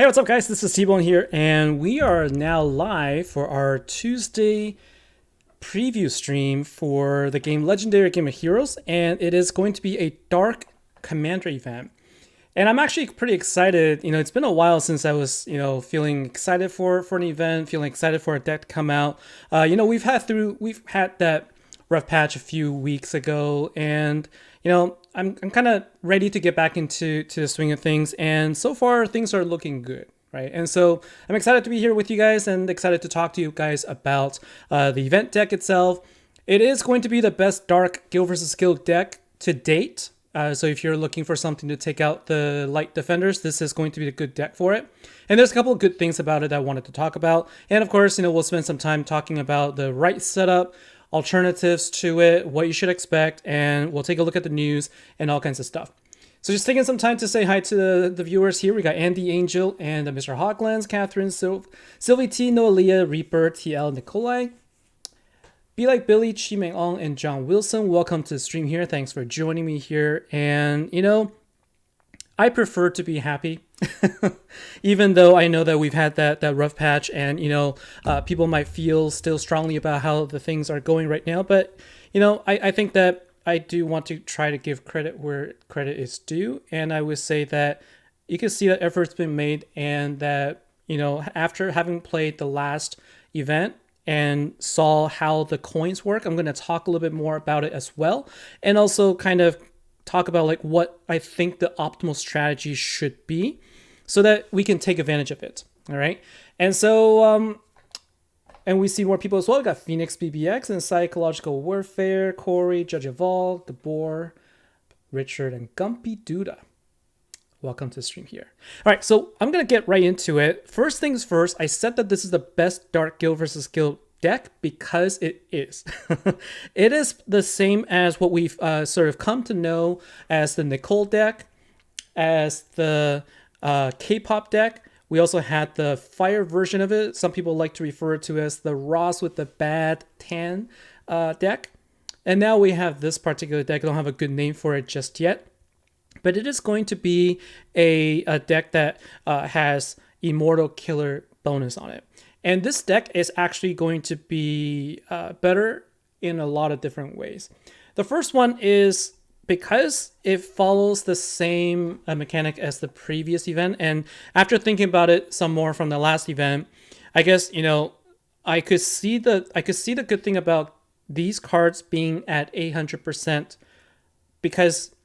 Hey, what's up, guys? This is TBone here, and we are now live for our Tuesday preview stream for the game Legendary Game of Heroes, and it is going to be a Dark Commander event. And I'm actually pretty excited. It's been a while since I was, feeling excited for an event, feeling excited for a deck to come out. We've had that rough patch a few weeks ago, and I'm kind of ready to get back into the swing of things, and so far things are looking good, right? And so I'm excited to be here with you guys and excited to talk to you guys about the event deck itself. It is going to be the best Dark Guild versus Guild deck to date. So if you're looking for something to take out the light defenders, this is going to be a good deck for it. And there's a couple of good things about it that I wanted to talk about. And of course, we'll spend some time talking about the right setup, alternatives to it, what you should expect, and we'll take a look at the news and all kinds of stuff. So just taking some time to say hi to the viewers here. We got Andy Angel and Mr. Hoglands, Catherine, Sylvie T, Noelia, Reaper, TL, Nikolai, Be Like Billy, Chi Meng Ong, and John Wilson. Welcome to the stream here. Thanks for joining me here. And, I prefer to be happy, even though I know that we've had that rough patch and, people might feel still strongly about how the things are going right now. But, I think that I do want to try to give credit where credit is due. And I would say that you can see that effort's been made and that, after having played the last event and saw how the coins work, I'm going to talk a little bit more about it as well. And also kind of talk about what I think the optimal strategy should be so that we can take advantage of it. All right. And so, and we see more people as well. We got Phoenix BBX and Psychological Warfare, Corey, Judge of All, DeBoer, Richard, and Gumpy Duda. Welcome to the stream here. All right, so I'm going to get right into it. First things first, I said that this is the best Dark Guild versus Guild deck because it is. It is the same as what we've sort of come to know as the Nicole deck, as the K-pop deck. We also had the fire version of it. Some people like to refer to it as the Ross with the bad tan deck. And now we have this particular deck. I don't have a good name for it just yet. But it is going to be a deck that has Immortal Killer bonus on it. And this deck is actually going to be better in a lot of different ways. The first one is because it follows the same mechanic as the previous event. And after thinking about it some more from the last event, I guess, I could see the good thing about these cards being at 800% because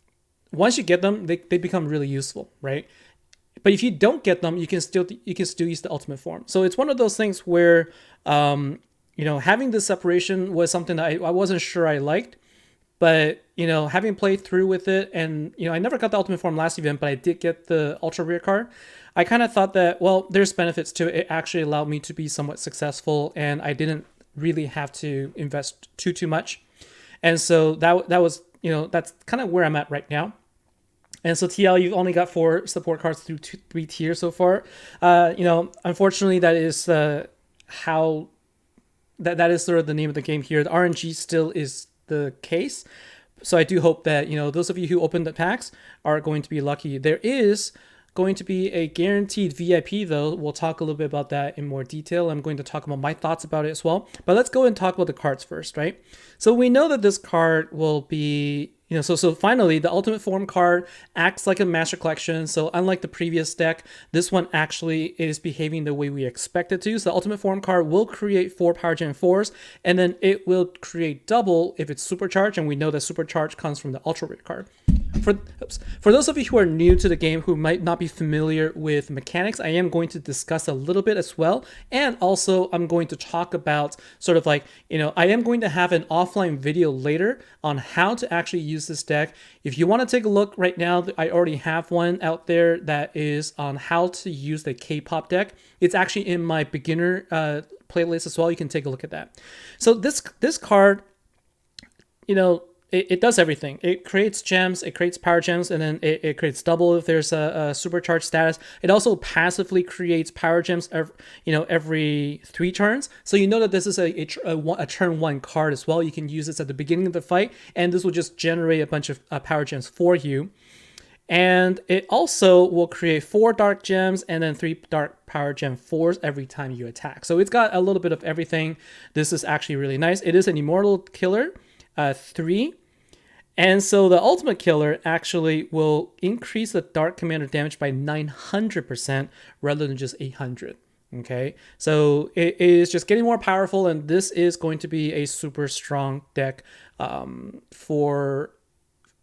once you get them, they become really useful, right? But if you don't get them, you can still use the ultimate form. So it's one of those things where, having this separation was something that I wasn't sure I liked. But, having played through with it and, I never got the ultimate form last event, but I did get the ultra rare card. I kind of thought that, well, there's benefits to it. It actually allowed me to be somewhat successful and I didn't really have to invest too much. And so that was, that's kind of where I'm at right now. And so TL, you've only got 4 support cards through 3 tiers so far. Unfortunately, that is how that is sort of the name of the game here. The RNG still is the case. So I do hope that, those of you who opened the packs are going to be lucky. There is going to be a guaranteed VIP though. We'll talk a little bit about that in more detail. I'm going to talk about my thoughts about it as well. But let's go and talk about the cards first, right? So we know that this card will be, so finally the ultimate form card acts like a master collection. So unlike the previous deck, this one actually is behaving the way we expect it to. So the ultimate form card will create 4 power gen 4s, and then it will create double if it's supercharged. And we know that supercharge comes from the ultra rare card. For those of you who are new to the game, who might not be familiar with mechanics, I am going to discuss a little bit as well. And also I'm going to talk about sort of I am going to have an offline video later on how to actually use this deck. If you want to take a look right now, I already have one out there that is on how to use the K-pop deck. It's actually in my beginner playlist as well. You can take a look at that. So this card, it does everything. It creates gems, it creates power gems, and then it creates double if there's a supercharged status. It also passively creates power gems every 3 turns. So you know that this is a turn 1 card as well. You can use this at the beginning of the fight, and this will just generate a bunch of power gems for you. And it also will create 4 dark gems and then 3 dark power gem 4s every time you attack. So it's got a little bit of everything. This is actually really nice. It is an immortal killer, 3. And so the ultimate killer actually will increase the dark commander damage by 900% rather than just 800. Okay, so it is just getting more powerful, and this is going to be a super strong deck for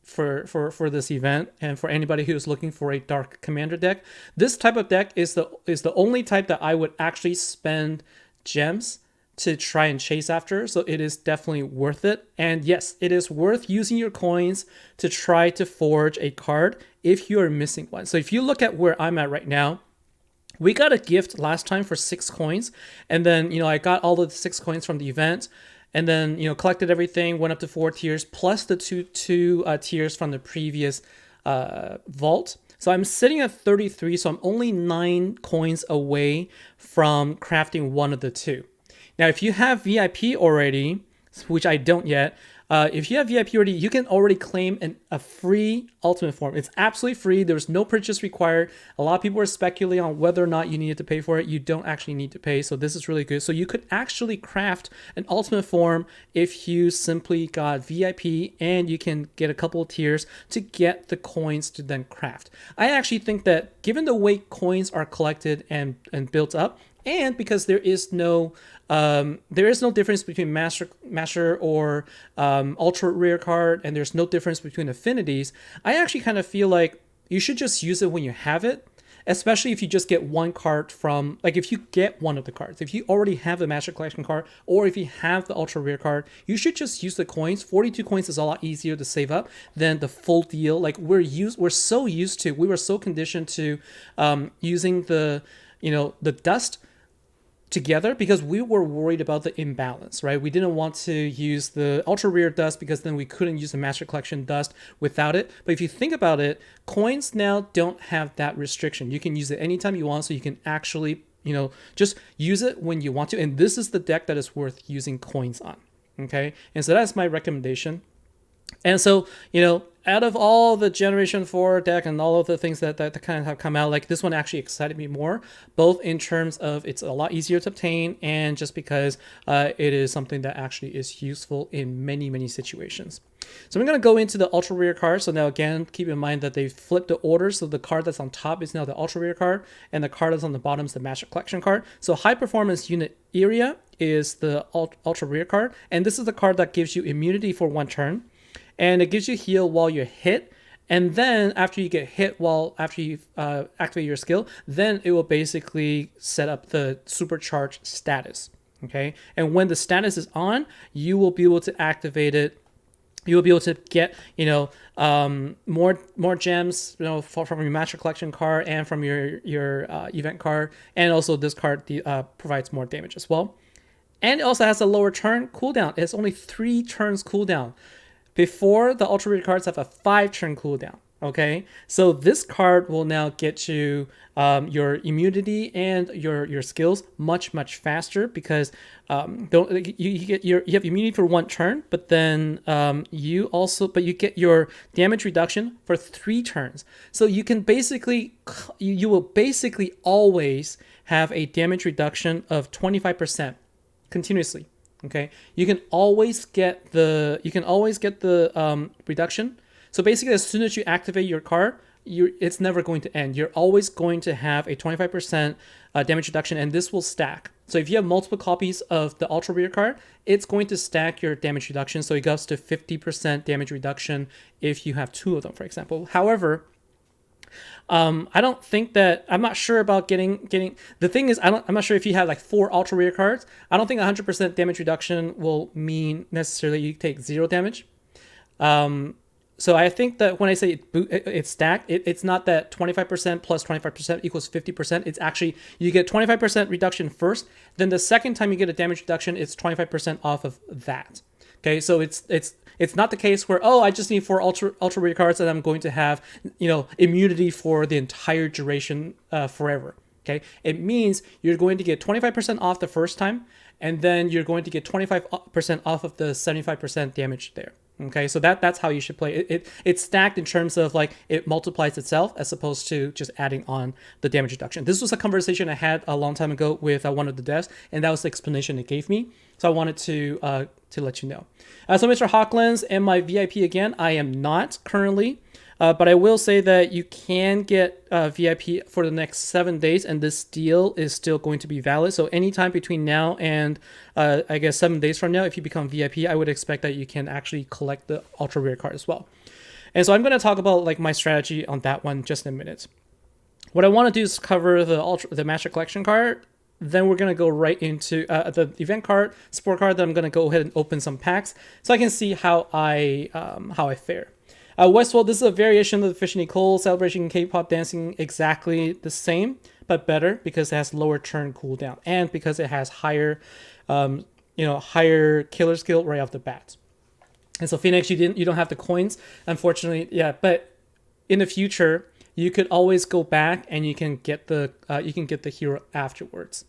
this event, and for anybody who's looking for a dark commander deck. This type of deck is the only type that I would actually spend gems to try and chase after, so it is definitely worth it. And yes, it is worth using your coins to try to forge a card if you are missing one. So if you look at where I'm at right now, we got a gift last time for 6 coins, and then I got all of the 6 coins from the event, and then collected everything, went up to 4 tiers plus the two tiers from the previous vault. So I'm sitting at 33, so I'm only 9 coins away from crafting one of the 2. Now, if you have VIP already, which I don't yet, if you have VIP already, you can already claim a free ultimate form. It's absolutely free. There's no purchase required. A lot of people are speculating on whether or not you needed to pay for it. You don't actually need to pay, so this is really good. So you could actually craft an ultimate form if you simply got VIP, and you can get a couple of tiers to get the coins to then craft. I actually think that given the way coins are collected and built up, and because there is no difference between master or ultra rare card, and there's no difference between affinities, I actually kind of feel like you should just use it when you have it, especially if you just get one card from, like, if you get one of the cards, if you already have the master collection card, or if you have the ultra rare card, you should just use the coins. 42 coins is a lot easier to save up than the full deal. Like, we were so conditioned to using the dust together because we were worried about the imbalance, right? We didn't want to use the ultra rare dust because then we couldn't use the master collection dust without it. But if you think about it, coins now don't have that restriction. You can use it anytime you want, so you can actually just use it when you want to. And this is the deck that is worth using coins on. Okay, and so that's my recommendation. And so, out of all the Generation 4 deck and all of the things that kind of have come out, like, this one actually excited me more, both in terms of it's a lot easier to obtain, and just because it is something that actually is useful in many, many situations. So I'm going to go into the ultra rare card. So now, again, keep in mind that they flipped the order. So the card that's on top is now the ultra rare card, and the card that's on the bottom is the master collection card. So high performance unit area is the ultra rare card, and this is the card that gives you immunity for 1 turn. And it gives you heal while you're hit. And then after you get hit, after you activate your skill, then it will basically set up the supercharged status. Okay. And when the status is on, you will be able to activate it. You will be able to get, more gems, from your master collection card and from your event card. And also this card provides more damage as well. And it also has a lower turn cooldown. It's only 3 turns cooldown. Before, the ultra rare cards have a 5-turn cooldown. Okay, so this card will now get you your immunity and your skills much faster, because you have immunity for 1 turn, but then you get your damage reduction for 3 turns. So you can basically you will basically always have a damage reduction of 25% continuously. Okay, you can always get the reduction. So basically, as soon as you activate your card, it's never going to end. You're always going to have a 25% damage reduction, and this will stack. So if you have multiple copies of the ultra rare card, it's going to stack your damage reduction. So it goes to 50% damage reduction if you have 2 of them, for example. However, I'm not sure about getting. The thing is, I'm not sure if you have like 4 ultra rare cards. I don't think 100% damage reduction will mean necessarily you take 0 damage. So I think that when I say it's stacked, it's not that 25% plus 25% equals 50%. It's actually, you get 25% reduction first, then the second time you get a damage reduction, it's 25% off of that. Okay, so it's not the case where, I just need 4 ultra rare cards and I'm going to have immunity for the entire duration forever. Okay, it means you're going to get 25% off the first time, and then you're going to get 25% off of the 75% damage there. Okay, so that's how you should play it. It's stacked in terms of like it multiplies itself as opposed to just adding on the damage reduction. This was a conversation I had a long time ago with one of the devs, and that was the explanation it gave me. So I wanted to let you know. So Mr. Hawklands, am I VIP again? I am not currently. But I will say that you can get VIP for the next 7 days, and this deal is still going to be valid. So anytime between now and I guess 7 days from now, if you become VIP, I would expect that you can actually collect the ultra rare card as well. And so I'm going to talk about like my strategy on that one just in a minute. What I want to do is cover the Master Collection card. Then we're going to go right into the event card, support card. Then I'm going to go ahead and open some packs so I can see how I fare. Westworld, this is a variation of the Fish Nicole celebration K-pop dancing, exactly the same, but better because it has lower turn cooldown and because it has higher killer skill right off the bat. And so Phoenix, you don't have the coins, unfortunately, yeah. But in the future, you could always go back and you can get the hero afterwards.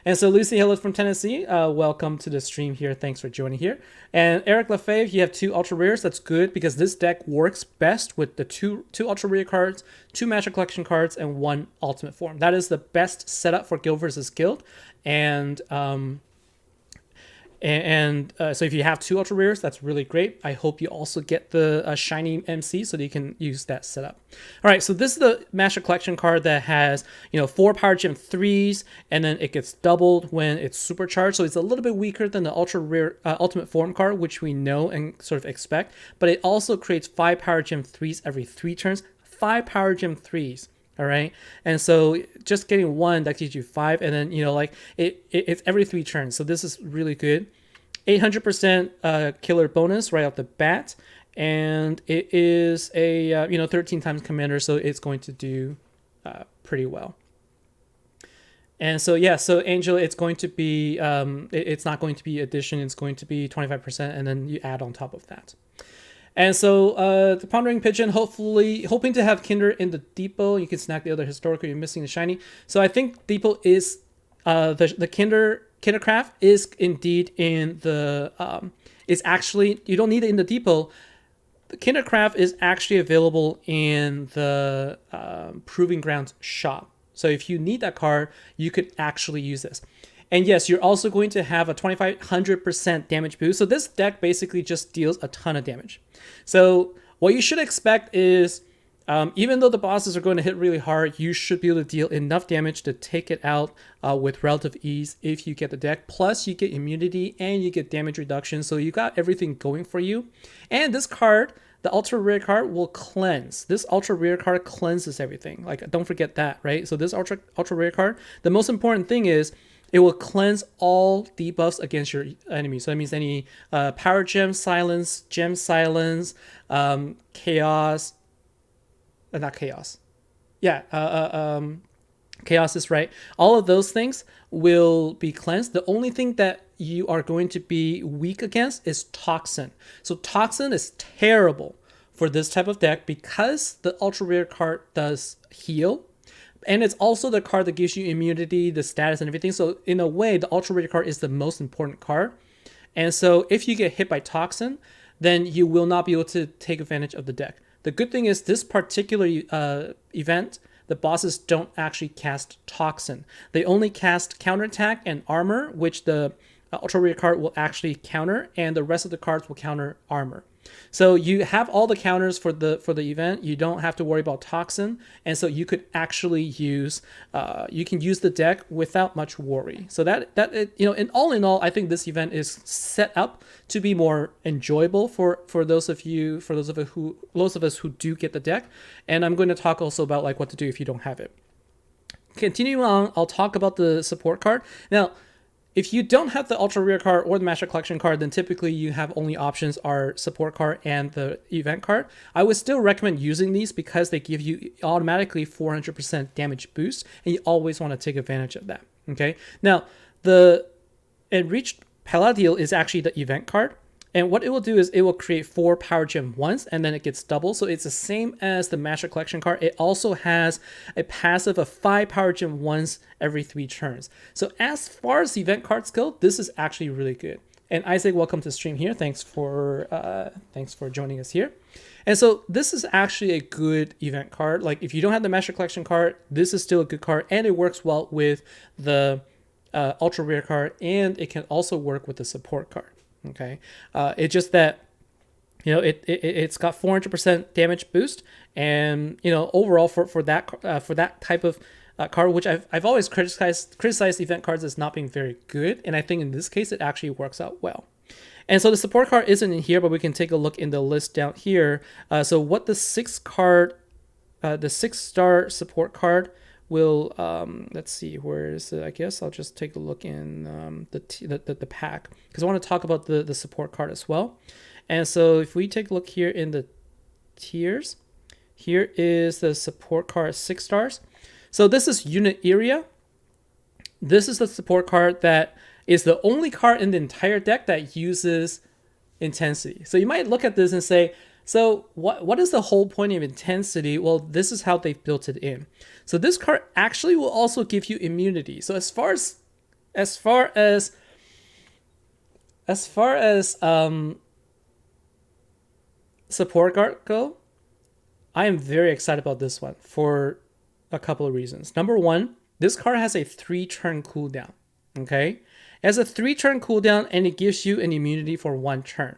And so Lucy Hill from Tennessee, welcome to the stream here. Thanks for joining here. And Eric Lefebvre, you have 2 ultra rares. That's good because this deck works best with the two ultra rare cards, 2 Master Collection cards, and 1 ultimate form. That is the best setup for guild versus guild. And so if you have 2 ultra rares, that's really great. I hope you also get the shiny MC so that you can use that setup. All right, so this is the Master Collection card that has 4 Power Gem 3s, and then it gets doubled when it's supercharged. So it's a little bit weaker than the ultra rare ultimate form card, which we know and sort of expect. But it also creates 5 Power Gem 3s every 3 turns. 5 Power Gem 3s. All right, and so just getting 1 that gives you 5, and then it's every 3 turns. So this is really good. 800% killer bonus right off the bat, and it is a 13 times commander, so it's going to do pretty well. And so yeah, so Angel, it's going to be it's not going to be addition, it's going to be 25%, and then you add on top of that. And so the Pondering Pigeon, hoping to have Kinder in the depot. You can snack the other historical. You're missing the shiny. So I think depot is the Kindercraft is indeed in the is actually, you don't need it in the depot. The Kindercraft is actually available in the Proving Grounds shop. So if you need that card, you could actually use this. And yes, you're also going to have a 2500% damage boost. So this deck basically just deals a ton of damage. So what you should expect is, even though the bosses are going to hit really hard, you should be able to deal enough damage to take it out with relative ease if you get the deck. Plus, you get immunity and you get damage reduction. So you got everything going for you. And this card, the ultra rare card, will cleanse. This ultra rare card cleanses everything. Like, don't forget that, right? So this ultra rare card, the most important thing is, it will cleanse all debuffs against your enemy. So that means any power gem silence, chaos, not chaos. Yeah, chaos is right. All of those things will be cleansed. The only thing that you are going to be weak against is Toxin. So Toxin is terrible for this type of deck because the ultra rare card does heal. And it's also the card that gives you immunity, the status, and everything. So in a way, the ultra rare card is the most important card. And so if you get hit by Toxin, then you will not be able to take advantage of the deck. The good thing is this particular event, the bosses don't actually cast Toxin. They only cast Counterattack and Armor, which the ultra rare card will actually counter, and the rest of the cards will counter Armor. So you have all the counters for the event. You don't have to worry about Toxin, and so you could actually use the deck without much worry. So that in all, I think this event is set up to be more enjoyable for those of us who do get the deck. And I'm going to talk also about like what to do if you don't have it. Continuing on, I'll talk about the support card now. If you don't have the ultra rare card or the Master Collection card, then typically you have only options are support card and the event card. I would still recommend using these because they give you automatically 400% damage boost, and you always want to take advantage of that. Okay. Now the Enriched Palladio is actually the event card. And what it will do is it will create 4 Power Gem once, and then it gets double. So it's the same as the Master Collection card. It also has a passive of 5 Power Gem once every 3 turns. So as far as event cards go, this is actually really good. And Isaac, welcome to the stream here. Thanks for joining us here. And so this is actually a good event card. Like if you don't have the Master Collection card, this is still a good card, and it works well with the ultra rare card, and it can also work with the support card. Okay, it's just that it's got 400% damage boost, and overall for that type of card, which I've always criticized event cards as not being very good, and I think in this case it actually works out well. And so the support card isn't in here, but we can take a look in the list down here. So what the 6-star support card will, let's see, where is it? I guess I'll just take a look in the pack, because I want to talk about the support card as well. And so if we take a look here in the tiers, here is the support card 6 stars. So this is unit area. This is the support card that is the only card in the entire deck that uses intensity. So you might look at this and say, so what is the whole point of intensity? Well, this is how they've built it in. So this card actually will also give you immunity. So as far as support card go, I am very excited about this one for a couple of reasons. Number one, this card has a 3-turn cooldown. Okay, it has a 3-turn cooldown, and it gives you an immunity for 1 turn.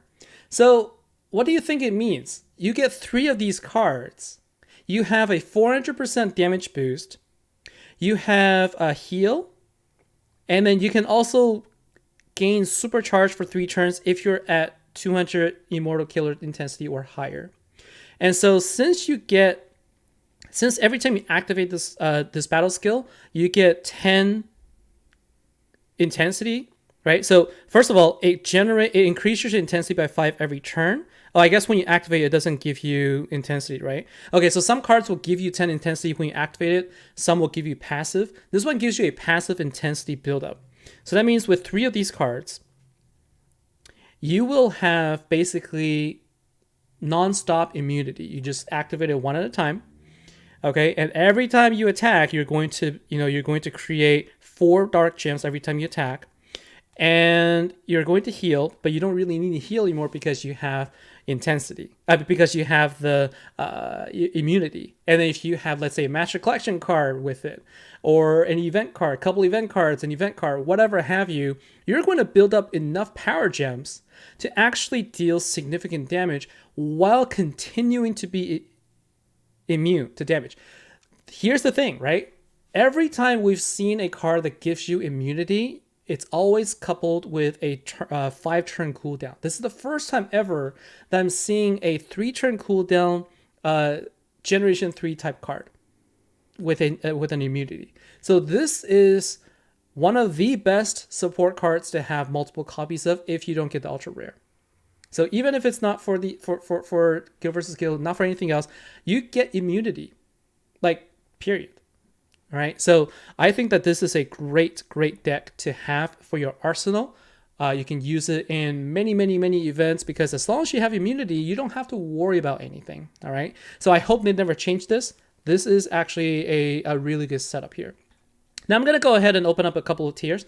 So what do you think it means? You get 3 of these cards. You have a 400% damage boost. You have a heal, and then you can also gain supercharge for 3 turns if you're at 200 Immortal Killer intensity or higher. And so since every time you activate this battle skill, you get 10 intensity, right? So first of all, it increases your intensity by 5 every turn. Oh, I guess when you activate it, it doesn't give you intensity, right? Okay, so some cards will give you 10 intensity when you activate it. Some will give you passive. This one gives you a passive intensity buildup. So that means with 3 of these cards, you will have basically non-stop immunity. You just activate it 1 at a time. Okay, and every time you attack, you're going to create 4 dark gems every time you attack, and you're going to heal, but you don't really need to heal anymore because you have intensity, because you have the immunity. And then if you have, let's say, a Master Collection card with it, or an event card, a couple event cards, an event card, whatever have you, you're going to build up enough power gems to actually deal significant damage while continuing to be immune to damage. Here's the thing, right? Every time we've seen a card that gives you immunity, it's always coupled with a 5-turn cooldown. This is the first time ever that I'm seeing a 3-turn cooldown Generation 3 type card with an immunity. So this is one of the best support cards to have multiple copies of if you don't get the ultra rare. So even if it's not for Guild versus Guild, not for anything else, you get immunity, like, period. All right. So I think that this is a great deck to have for your arsenal. You can use it in many events, because as long as you have immunity, you don't have to worry about anything. All right. So I hope they never change this. This is actually a really good setup here. Now I'm going to go ahead and open up a couple of tiers.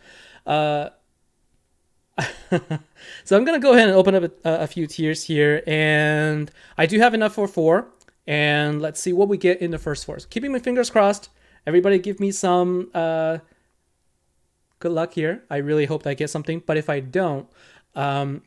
So I'm going to go ahead and open up a few tiers here, and I do have enough for 4, and let's see what we get in the first 4. So keeping my fingers crossed, everybody give me some good luck here. I really hope that I get something, but if I don't, I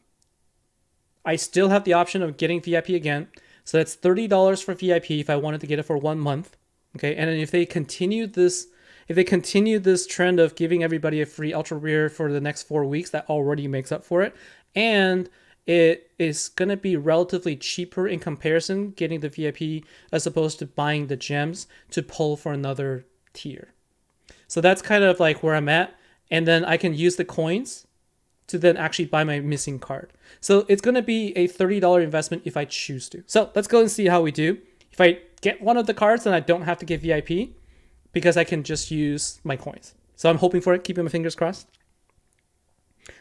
still have the option of getting VIP again. So that's $30 for VIP if I wanted to get it for 1 month. Okay, and then if they continue this trend of giving everybody a free ultra rare for the next 4 weeks, that already makes up for it. And it is going to be relatively cheaper in comparison getting the VIP as opposed to buying the gems to pull for another tier. So that's kind of like where I'm at. And then I can use the coins to then actually buy my missing card. So it's going to be a $30 investment if I choose to. So let's go and see how we do. If I get one of the cards, then I don't have to get VIP, because I can just use my coins. So I'm hoping for it, keeping my fingers crossed.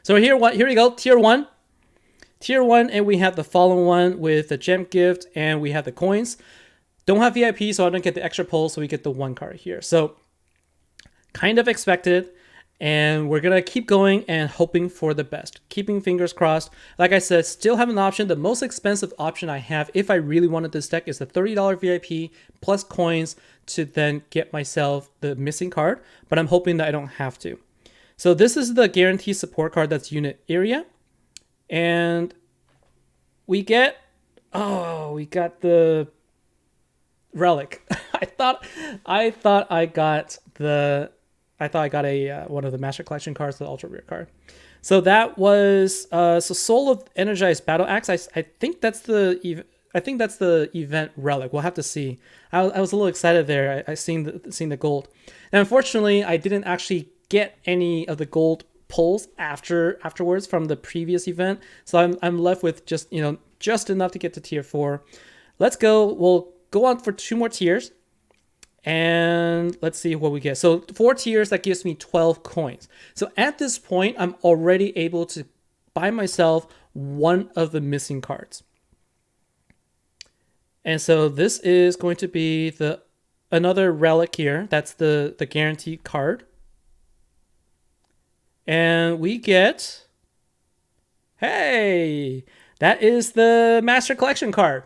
So here we go, tier 1. Tier 1, and we have the following one with the gem gift, and we have the coins. Don't have VIP, so I don't get the extra pull, so we get the 1 card here. So kind of expected. And we're gonna keep going and hoping for the best, keeping fingers crossed. Like I said, still have an option. The most expensive option I have, if I really wanted this deck, is the $30 VIP plus coins to then get myself the missing card. But I'm hoping that I don't have to. So this is the guaranteed support card. That's unit area, and we got the relic. I thought I got a one of the Master Collection cards, the ultra rare card. So that was so Soul of Energized Battle Axe. I think that's the event relic. We'll have to see. I was a little excited there. I seen the gold, and unfortunately, I didn't actually get any of the gold pulls afterwards from the previous event. So I'm left with just enough to get to tier 4. Let's go. We'll go on for 2 more tiers. And let's see what we get. So 4 tiers, that gives me 12 coins. So at this point, I'm already able to buy myself one of the missing cards. And so this is going to be another relic here. That's the guaranteed card. And we get, hey, that is the Master Collection card.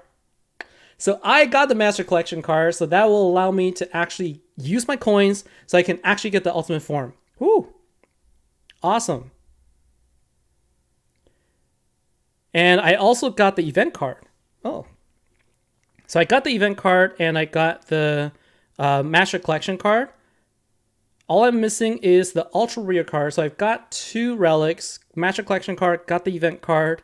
So I got the Master Collection card, so that will allow me to actually use my coins so I can actually get the ultimate form. Woo! Awesome. And I also got the event card. Oh. So I got the event card and I got the Master Collection card. All I'm missing is the ultra rare card. So I've got 2 relics, Master Collection card, got the event card.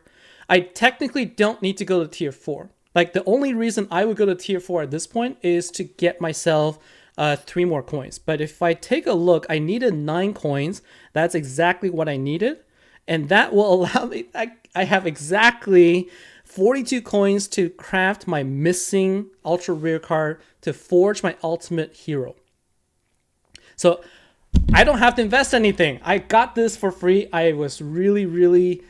I technically don't need to go to tier 4. Like, the only reason I would go to tier 4 at this point is to get myself 3 more coins. But if I take a look, I needed 9 coins. That's exactly what I needed. And that will allow me, I have exactly 42 coins to craft my missing ultra rare card to forge my ultimate hero. So I don't have to invest anything. I got this for free. I was really, really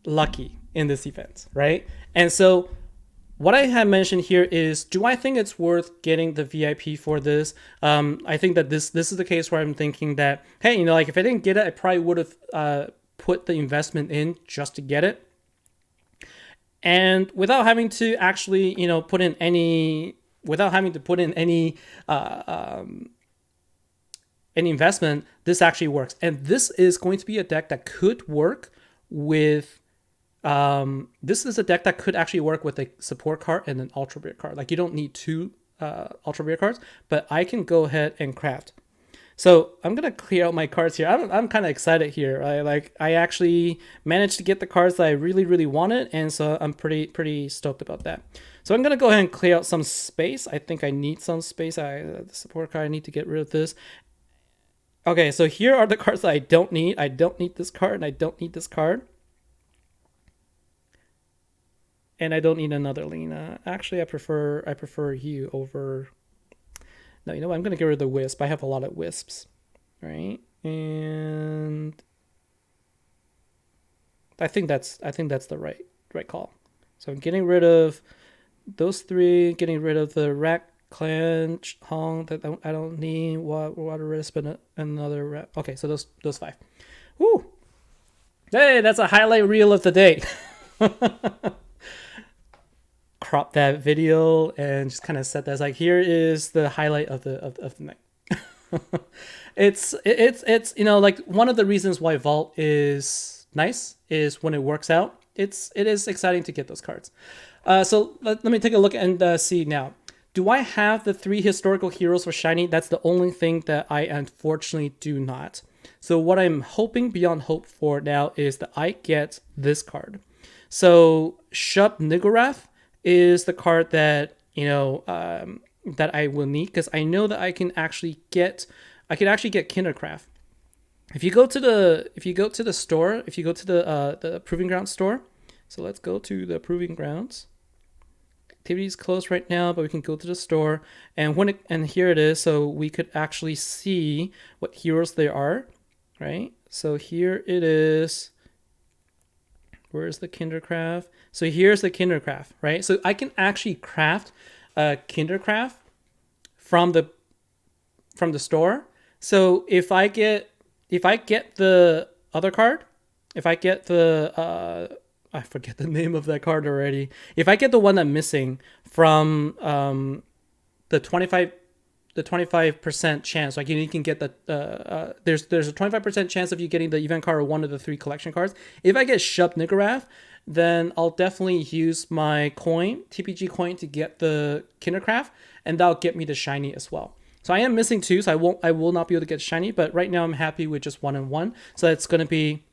lucky in this event, right? And so what I had mentioned here is, do I think it's worth getting the VIP for this? I think that this is the case where I'm thinking that, hey, like if I didn't get it, I probably would have put the investment in just to get it. And without having to actually, put in any investment, this actually works. And this is going to be a deck that could work with this is a deck that could actually work with a support card and an ultra rare card. Like, you don't need 2 ultra rare cards, but I can go ahead and craft. So I'm gonna clear out my cards here. I'm kind of excited here. I actually managed to get the cards that I really, really wanted, and so I'm pretty stoked about that. So I'm gonna go ahead and clear out some space. I think I need some space. The support card, I need to get rid of this. Okay, so here are the cards that I don't need. I don't need this card, and I don't need this card. And I don't need another Lena. Actually, I prefer you over. No, you know what? I'm gonna get rid of the wisp. I have a lot of wisps, right? And I think that's the right call. So I'm getting rid of those 3. Getting rid of the Rack Clench Hong that I don't need. Water Wisp and another rat. Okay, so those 5. Woo! Hey, that's a highlight reel of the day. Crop that video and just kind of set that as like, here is the highlight of the night. it's like one of the reasons why Vault is nice is when it works out. It is exciting to get those cards. So let me take a look and see now. Do I have the 3 historical heroes for shiny? That's the only thing that I unfortunately do not. So what I'm hoping beyond hope for now is that I get this card. So Shub Niggurath is the card that that I will need, because I know that I can actually get Kindercraft. If you go to the store, if you go to the Proving Grounds store, so let's go to the Proving Grounds. Activity is closed right now, but we can go to the store, and here it is, so we could actually see what heroes there are, right? So here it is. Where's the Kindercraft? So here's the Kindercraft, right? So I can actually craft a Kindercraft from the store. So if I get if I get the other card, if I get the I forget the name of that card already. If I get the one I'm missing from the 25% chance, like you can get the there's a 25% chance of you getting the event card or one of the 3 collection cards. If I get Shub Niggurath, then I'll definitely use my coin, TPG coin, to get the Kindercraft, and that'll get me the shiny as well. So I am missing 2, so I will not be able to get shiny, but right now I'm happy with just 1 and 1. So it's gonna be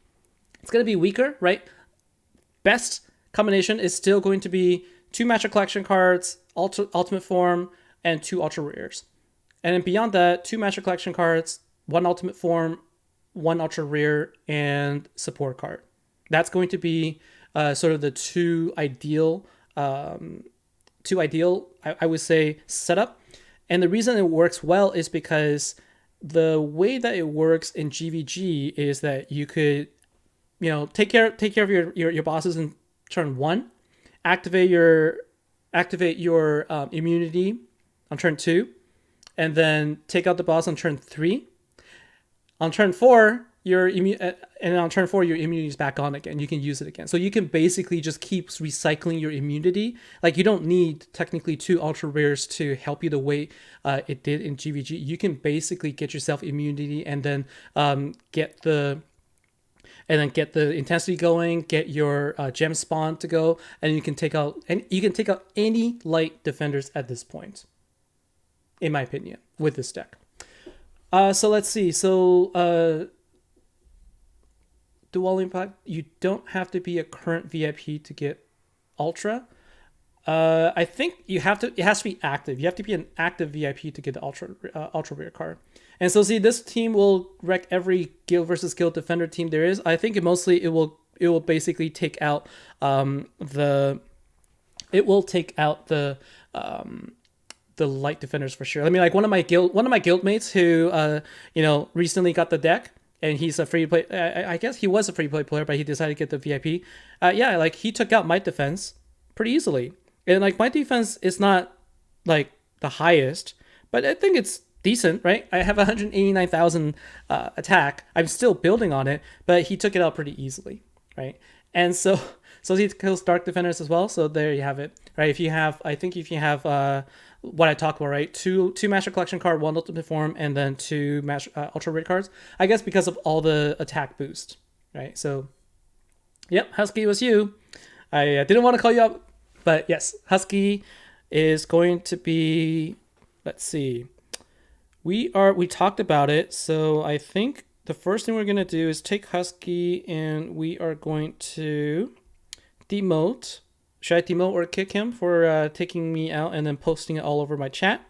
weaker, right? Best combination is still going to be 2 Master Collection cards, Ultimate Form, and 2 Ultra Rares. And then beyond that, 2 Master Collection cards, 1 Ultimate Form, 1 Ultra Rare, and Support card. That's going to be sort of the two ideal, I would say, setup. And the reason it works well is because the way that it works in GVG is that you could, take care of your bosses in turn 1, activate your immunity on turn 2, and then take out the boss on turn 3. On turn 4, your immunity is back on again. You can use it again. So you can basically just keep recycling your immunity. Like, you don't need technically 2 ultra rares to help you the way it did in GVG. You can basically get yourself immunity and then get the intensity going, get your gem spawn to go, and you can take out any light defenders at this point, in my opinion, with this deck. So let's see. So Dual Impact, you don't have to be a current VIP to get Ultra. I think it has to be active. You have to be an active VIP to get the Ultra Rare card. And so see, this team will wreck every guild versus guild defender team there is. I think it will basically take out the light defenders for sure. I mean, like one of my guild mates who recently got the deck, and he's a free to play. I guess he was a free to play player, but he decided to get the VIP. Like he took out Might Defense pretty easily, and like Might Defense is not like the highest, but I think it's decent, right? I have 189,000 attack. I'm still building on it, but he took it out pretty easily, right? And so he kills Dark Defenders as well. So there you have it, right? If you have what I talked about, right? Two Master Collection card, 1 Ultimate Form, and then 2 Ultra Rare cards. I guess because of all the attack boost, right? So, yep, Husky was you. I didn't want to call you up, but yes, Husky is going to be. Let's see. We talked about it, so I think the first thing we're gonna do is take Husky, and we are going to demote. Should I demote or kick him for taking me out and then posting it all over my chat?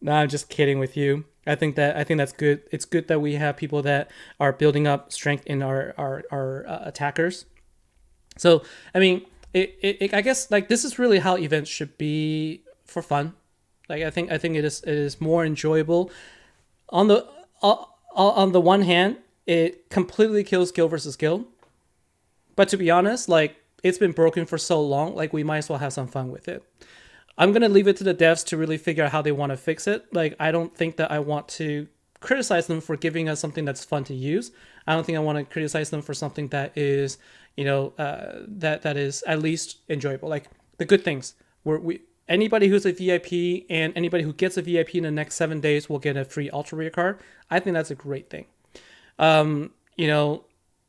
No, I'm just kidding with you. I think that's good. It's good that we have people that are building up strength in our attackers. So I mean, I guess like this is really how events should be, for fun. Like I think it is more enjoyable. On the one hand, it completely kills guild versus guild. But to be honest, like, it's been broken for so long, like we might as well have some fun with it. I'm going to leave it to the devs to really figure out how they want to fix it. Like, I don't think that I want to criticize them for giving us something that's fun to use. I don't think I want to criticize them for something that is, that is at least enjoyable. Like, the good things. Anybody who's a VIP and anybody who gets a VIP in the next 7 days will get a free Ultra Rare card. I think that's a great thing.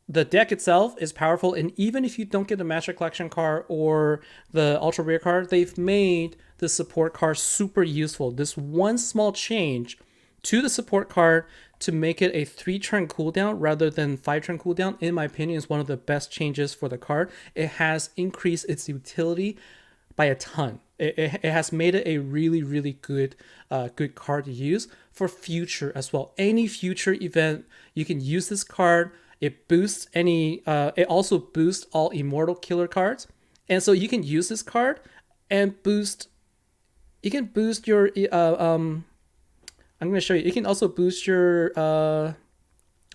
The deck itself is powerful, and even if you don't get the Master Collection card or the Ultra Rare card, they've made the support card super useful. This one small change to the support card to make it a 3-turn cooldown rather than 5-turn cooldown, in my opinion, is one of the best changes for the card. It has increased its utility by a ton. It has made it a really, really good card to use for future as well. Any future event, you can use this card. It boosts it also boosts all Immortal Killer cards. And so you can use this card and you can boost your, I'm going to show you, you can also boost your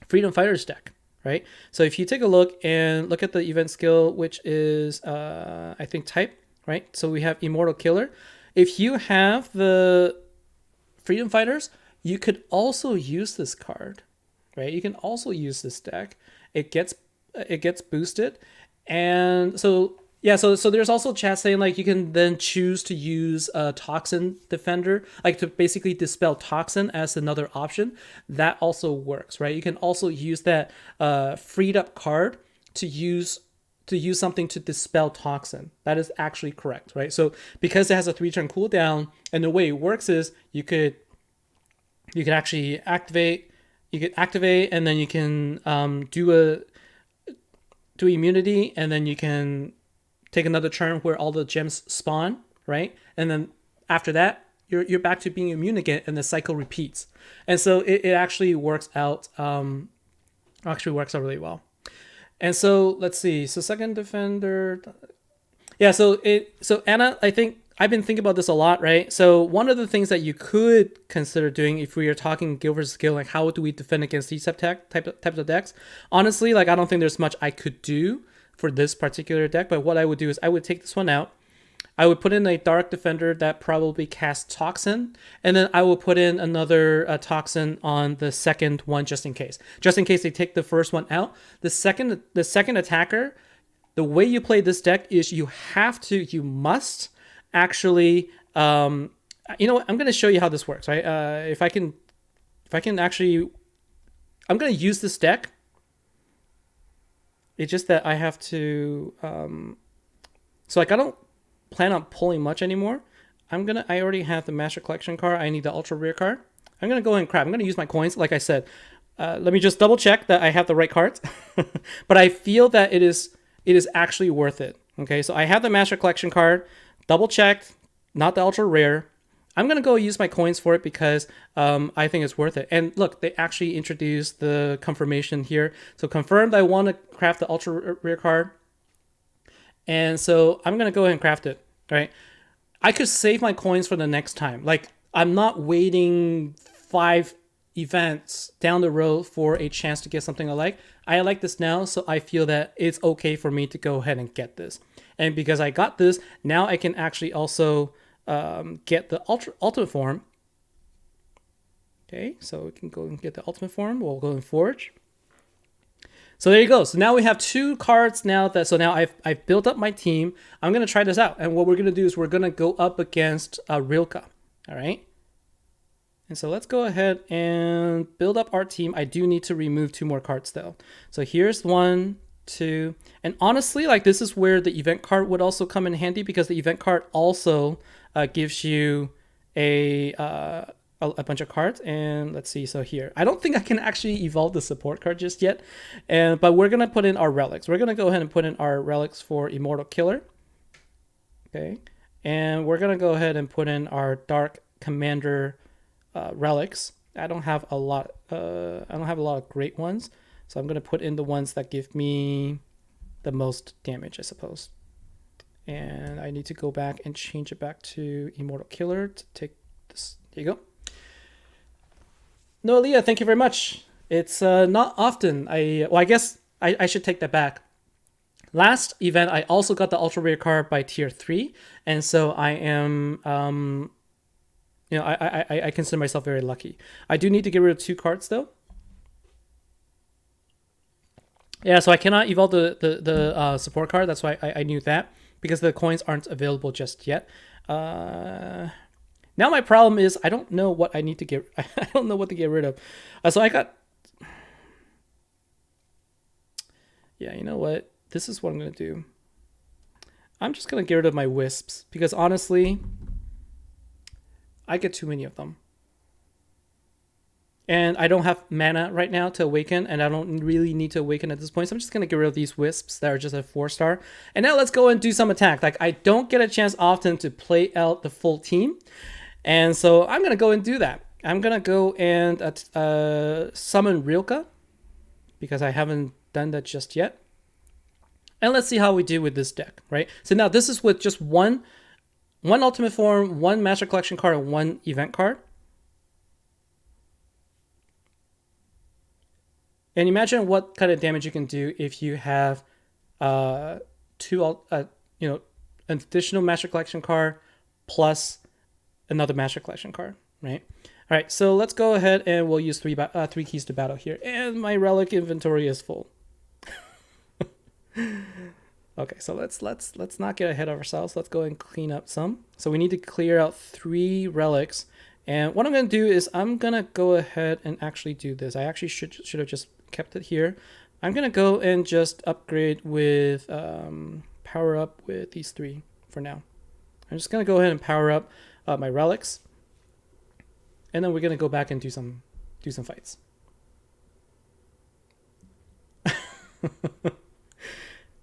Freedom Fighters deck, right? So if you take a look at the event skill, which is, I think, type, right? So we have Immortal Killer. If you have the Freedom Fighters, you could also use this card right? You can also use this deck. It gets boosted, and so yeah, so there's also chat saying like you can then choose to use a Toxin Defender, like to basically dispel Toxin as another option. That also works, right? You can also use that freed up card to use something to dispel Toxin. That is actually correct, right? So because it has a 3-turn cooldown, and the way it works is you could actually activate, and then you can do immunity, and then you can take another turn where all the gems spawn, right? And then after that, you're back to being immune again, and the cycle repeats. And so it actually works out. Really well. And so let's see. So second defender, yeah. So Anna, I think I've been thinking about this a lot, right? So one of the things that you could consider doing if we are talking guild versus guild, like how do we defend against these types of decks? Honestly, like I don't think there's much I could do for this particular deck, but what I would do is I would take this one out. I would put in a Dark Defender that probably casts Toxin, and then I will put in another Toxin on the second one just in case. Just in case they take the first one out. The second attacker, the way you play this deck is you must actually, you know what? I'm going to show you how this works, right? If I can actually, I'm going to use this deck. It's just that I have to, so like I don't plan on pulling much anymore. I already have the Master Collection card. I need the Ultra Rare card. I'm going to go ahead and crap. I'm going to use my coins. Like I said, let me just double check that I have the right cards. But I feel that it is actually worth it. Okay, so I have the Master Collection card, double checked, not the Ultra Rare. I'm going to go use my coins for it because I think it's worth it. And look, they actually introduced the confirmation here. So confirmed I want to craft the Ultra Rare card. And so I'm going to go ahead and craft it, right? I could save my coins for the next time. Like, I'm not waiting 5 events down the road for a chance to get something I like. I like this now, so I feel that it's okay for me to go ahead and get this. And because I got this, now I can actually also get the ultimate form. Okay, so we can go and get the ultimate form. We'll go and forge. So there you go. So now we have 2 cards now. So now I've built up my team. I'm going to try this out. And what we're going to do is we're going to go up against Rilka. All right. And so let's go ahead and build up our team. I do need to remove 2 more cards though. So here's 1, 2. And honestly, like this is where the event card would also come in handy because the event card also gives you a bunch of cards. And let's see, so here I don't think I can actually evolve the support card just yet, but we're gonna put in our relics. We're gonna go ahead and put in our relics for Immortal Killer. Okay, and we're gonna go ahead and put in our Dark Commander relics. I don't have a lot of great ones, so I'm gonna put in the ones that give me the most damage, I suppose. And I need to go back and change it back to Immortal Killer to take this. There you go. No, Leah, thank you very much. It's not often. I guess I should take that back. Last event, I also got the Ultra Rare card by tier 3, and so I am, I consider myself very lucky. I do need to get rid of 2 cards though. Yeah, so I cannot evolve the support card. That's why I knew that because the coins aren't available just yet. Now my problem is I don't know what I need to get. I don't know what to get rid of. So I got. Yeah, you know what? This is what I'm gonna do. I'm just gonna get rid of my wisps because honestly, I get too many of them, and I don't have mana right now to awaken, and I don't really need to awaken at this point. So I'm just gonna get rid of these wisps that are just a 4-star. And now let's go and do some attack. Like I don't get a chance often to play out the full team. And so I'm going to go and do that. I'm going to go and summon Rilka because I haven't done that just yet. And let's see how we do with this deck, right? So now this is with just one Ultimate Form, 1 Master Collection card, and 1 event card. And imagine what kind of damage you can do if you have 2, an additional Master Collection card plus another Master Collection card, right? All right, so let's go ahead and we'll use three keys to battle here. And my relic inventory is full. Okay, so let's not get ahead of ourselves. Let's go and clean up some. So we need to clear out 3 relics. And what I'm going to do is I'm going to go ahead and actually do this. I actually should have just kept it here. I'm going to go and just upgrade with power up with these 3 for now. I'm just going to go ahead and power up my relics. And then we're going to go back and do some fights.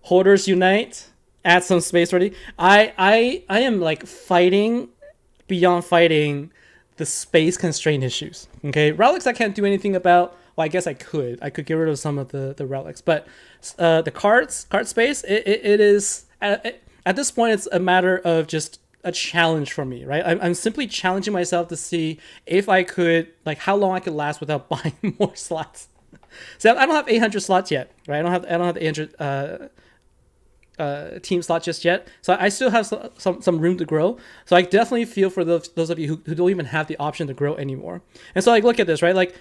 Hoarders unite. Add some space ready. I am like fighting beyond fighting the space constraint issues. Okay, relics I can't do anything about. Well, I guess I could get rid of some of the relics, but the card space it is at this point it's a matter of just a challenge for me, right? I'm simply challenging myself to see if I could, like, how long I could last without buying more slots. So I don't have 800 slots yet, right? I don't have the 800 team slot just yet, so I still have some room to grow. So I definitely feel for those of you who don't even have the option to grow anymore. And so, like, look at this, right? Like,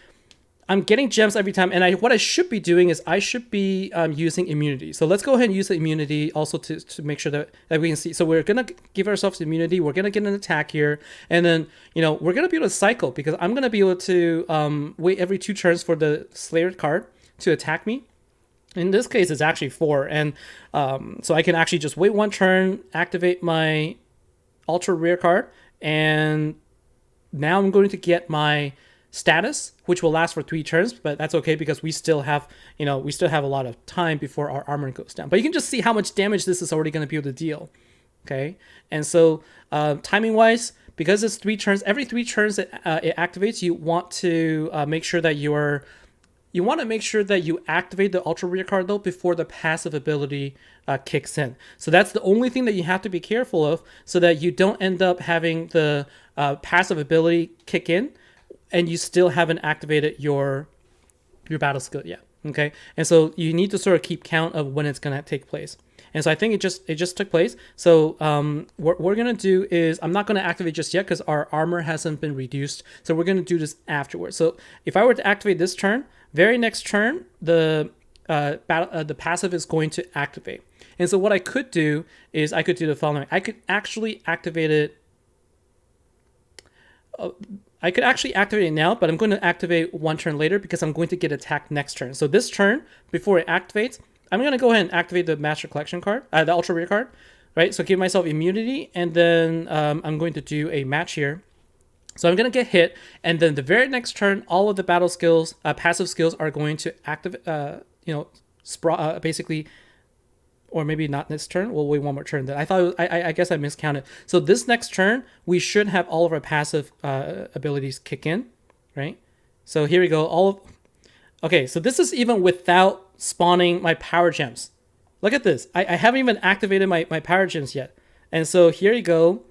I'm getting gems every time, and what I should be doing is I should be using immunity. So let's go ahead and use the immunity also to make sure that we can see. So we're gonna give ourselves immunity. We're gonna get an attack here, and then we're gonna be able to cycle, because I'm gonna be able to wait every 2 turns for the Slayer card to attack me. In this case, it's actually 4, and so I can actually just wait 1 turn, activate my ultra rare card, and now I'm going to get my status, which will last for 3 turns, but that's okay because we still have a lot of time before our armor goes down. But you can just see how much damage this is already going to be able to deal. Okay, and so timing wise, because it's 3 turns, every 3 turns it activates, you want to make sure that you activate the ultra rare card though before the passive ability kicks in. So that's the only thing that you have to be careful of, so that you don't end up having the passive ability kick in and you still haven't activated your battle skill yet. Okay, and so you need to sort of keep count of when it's gonna take place. And so I think it just took place. So what we're gonna do is, I'm not gonna activate just yet because our armor hasn't been reduced. So we're gonna do this afterwards. So if I were to activate this turn, very next turn, the passive is going to activate. And so what I could do is I could do the following. I could actually activate it. I could actually activate it now, but I'm going to activate 1 turn later because I'm going to get attacked next turn. So this turn, before it activates, I'm going to go ahead and activate the Master Collection card, the Ultra Rare card, right? So give myself immunity, and then I'm going to do a match here. So I'm going to get hit, and then the very next turn, all of the battle skills, passive skills are going to activate, basically, or maybe not this turn. We'll wait 1 more turn. Then I guess I miscounted. So this next turn, we should have all of our passive abilities kick in, right? So here we go. Okay, so this is even without spawning my power gems. Look at this. I haven't even activated my power gems yet. And so here you go.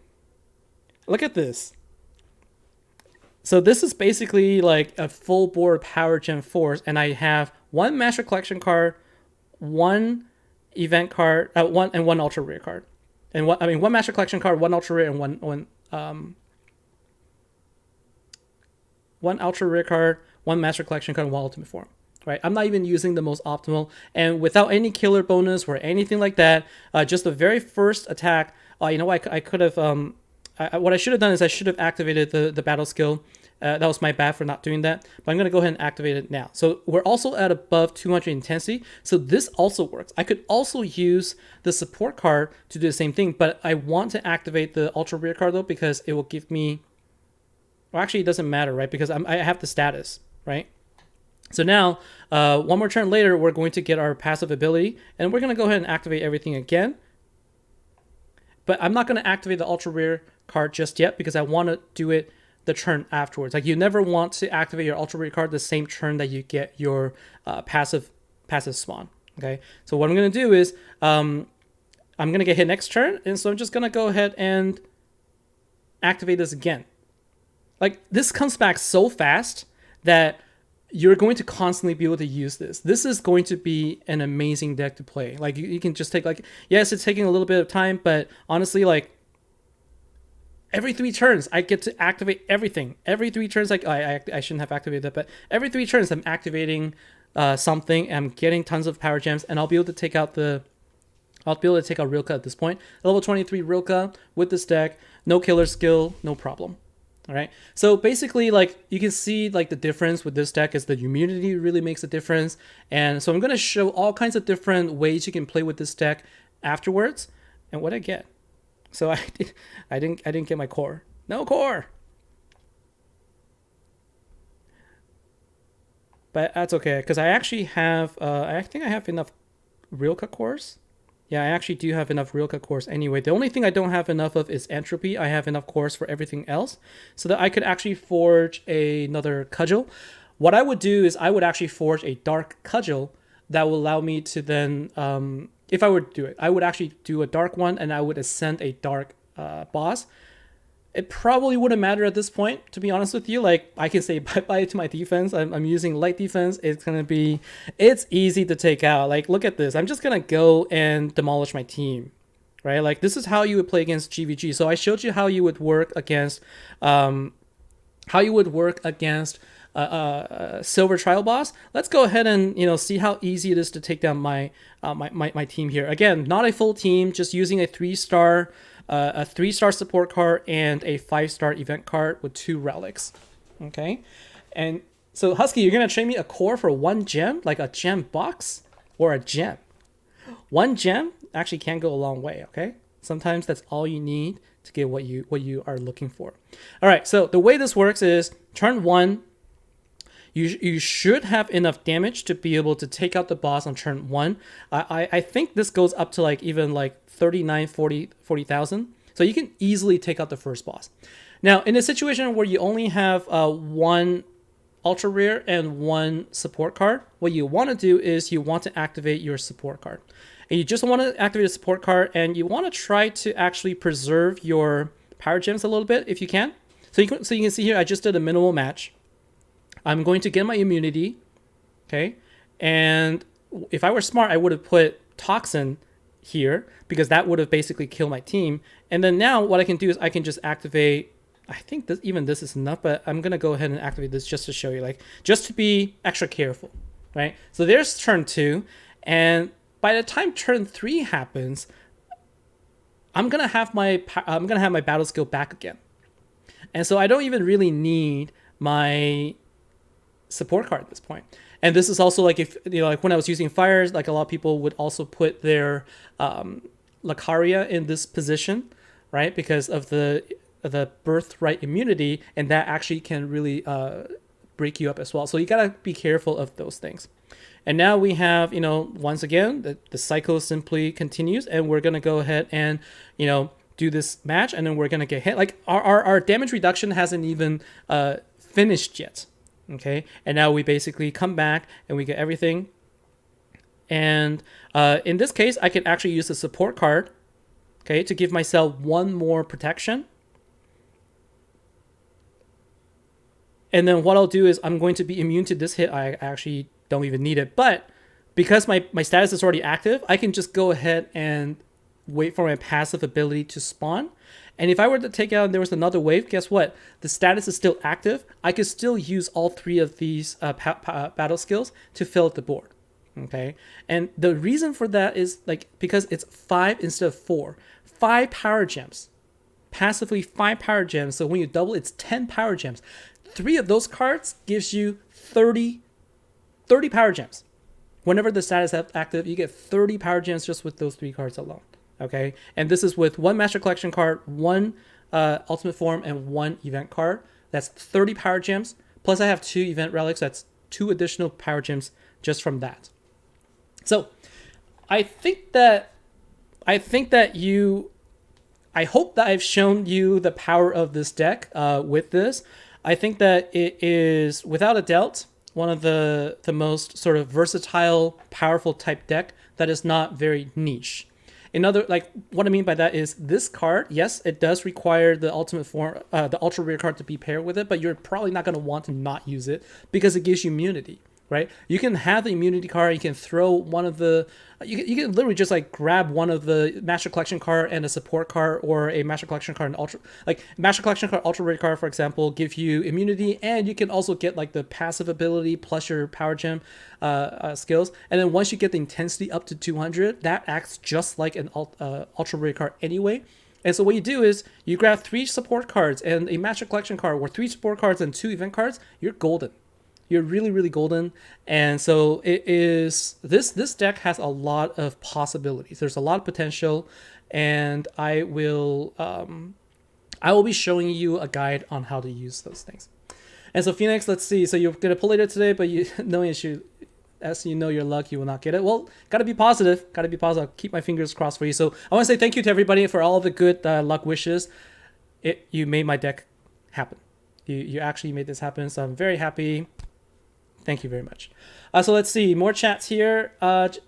Look at this. So this is basically like a full board power gem force, and I have 1 Master Collection card, 1 event card, 1 ultra rare card, and 1 Master Collection card, 1 ultra rare, and one ultra rare card, 1 Master Collection card, and 1 ultimate form. Right, I'm not even using the most optimal, and without any killer bonus or anything like that. Just the very first attack. I could have. What I should have done is I should have activated the battle skill. That was my bad for not doing that, but I'm going to go ahead and activate it now. So we're also at above 200 intensity, so this also works. I could also use the support card to do the same thing, but I want to activate the ultra rare card though, because it will give me, well, actually it doesn't matter, right? Because I have the status, right? So now, 1 more turn later, we're going to get our passive ability, and we're going to go ahead and activate everything again. But I'm not going to activate the ultra rare card just yet because I want to do it the turn afterwards. Like, you never want to activate your ultra rare card the same turn that you get your passive spawn. Okay, so what I'm going to do is I'm going to get hit next turn, and so I'm just going to go ahead and activate this again. Like, this comes back so fast that you're going to constantly be able to use this. This is going to be an amazing deck to play. Like, you can just take, like, yes, it's taking a little bit of time, but honestly, like, every 3 turns I get to activate everything. Every 3 turns, like I shouldn't have activated that, but every 3 turns I'm activating something. I'm getting tons of power gems, and I'll be able to take out Rilka at this point. Level 23 Rilka with this deck, no killer skill, no problem. All right. So basically, like, you can see like the difference with this deck is the immunity really makes a difference. And so I'm going to show all kinds of different ways you can play with this deck afterwards. And what I get. So I didn't get my core. No core. But that's okay, because I actually have I think I have enough Rilka cores. Yeah, I actually do have enough Rilka cores anyway. The only thing I don't have enough of is entropy. I have enough cores for everything else, so that I could actually forge another cudgel. What I would do is I would actually forge a dark cudgel that will allow me to then, if I would do it, I would actually do a dark one, and I would ascend a dark boss. It probably wouldn't matter at this point, to be honest with you. Like, I can say bye-bye to my defense. I'm using light defense. It's easy to take out. Like, look at this. I'm just going to go and demolish my team, right? Like, this is how you would play against GVG. So I showed you how you would work against, silver trial boss. Let's go ahead and, see how easy it is to take down my team here. Again, not a full team, just using a 3-star support card and a 5-star event card with 2 relics. Okay, and so Husky, you're gonna trade me a core for 1 gem, like a gem box or a gem. 1 gem actually can go a long way. Okay, sometimes that's all you need to get what you are looking for. All right, so the way this works is turn 1. You should have enough damage to be able to take out the boss on turn 1. I think this goes up to like even like 39, 40,000. So you can easily take out the first boss. Now, in a situation where you only have 1 ultra rare and 1 support card, what you want to do is you want to activate your support card. And you just want to activate a support card, and you want to try to actually preserve your power gems a little bit if you can. So you can see here, I just did a minimal match. I'm going to get my immunity, okay? And if I were smart, I would have put Toxin here, because that would have basically killed my team. And then now what I can do is I can just activate, I think this is enough, but I'm going to go ahead and activate this just to show you, like, just to be extra careful, right? So there's turn 2, and by the time turn 3 happens, I'm going to have my battle skill back again. And so I don't even really need my support card at this point. And this is also like, if like when I was using fires, like a lot of people would also put their Lucaria in this position, right? Because of the birthright immunity, and that actually can really break you up as well. So you gotta be careful of those things. And now we have, once again, the cycle simply continues, and we're gonna go ahead and do this match, and then we're gonna get hit. Like our damage reduction hasn't even finished yet. Okay, and now we basically come back and we get everything. And in this case, I can actually use the support card, okay, to give myself 1 more protection. And then what I'll do is I'm going to be immune to this hit. I actually don't even need it. But because my status is already active, I can just go ahead and wait for my passive ability to spawn. And if I were to take out and there was another wave, guess what? The status is still active. I could still use all 3 of these battle skills to fill out the board. Okay? And the reason for that is because it's 5 instead of 4. 5 power gems. Passively 5 power gems. So when you double, it's 10 power gems. 3 of those cards gives you 30 power gems. Whenever the status is active, you get 30 power gems just with those 3 cards alone. Okay, and this is with 1 Master Collection card, 1 Ultimate Form, and 1 event card. That's 30 power gems. Plus I have 2 event relics. That's 2 additional power gems just from that. So I hope that I've shown you the power of this deck with this. I think that it is, without a doubt, one of the most sort of versatile, powerful type deck that is not very niche. What I mean by that is this card, yes, it does require the ultimate form, the ultra rare card to be paired with it, but you're probably not going to want to not use it because it gives you immunity, right? You can have the immunity card. You can throw one of the, you can literally just like grab one of the Master Collection card and a support card, or a Master Collection card and ultra, like Master Collection card, ultra rare card, for example, give you immunity, and you can also get like the passive ability plus your power gem skills. And then once you get the intensity up to 200, that acts just like an ultra rare card anyway. And so what you do is you grab 3 support cards and a Master Collection card, or 3 support cards and 2 event cards. You're golden. You're really, really golden. And so it is, this deck has a lot of possibilities. There's a lot of potential, and I will be showing you a guide on how to use those things. And so Phoenix, let's see. So you're gonna pull later today, but you no issue. As you know your luck, you will not get it. Well, gotta be positive. I'll keep my fingers crossed for you. So I want to say thank you to everybody for all the good luck wishes. You made my deck happen. You actually made this happen. So I'm very happy. Thank you very much. So let's see more chats here.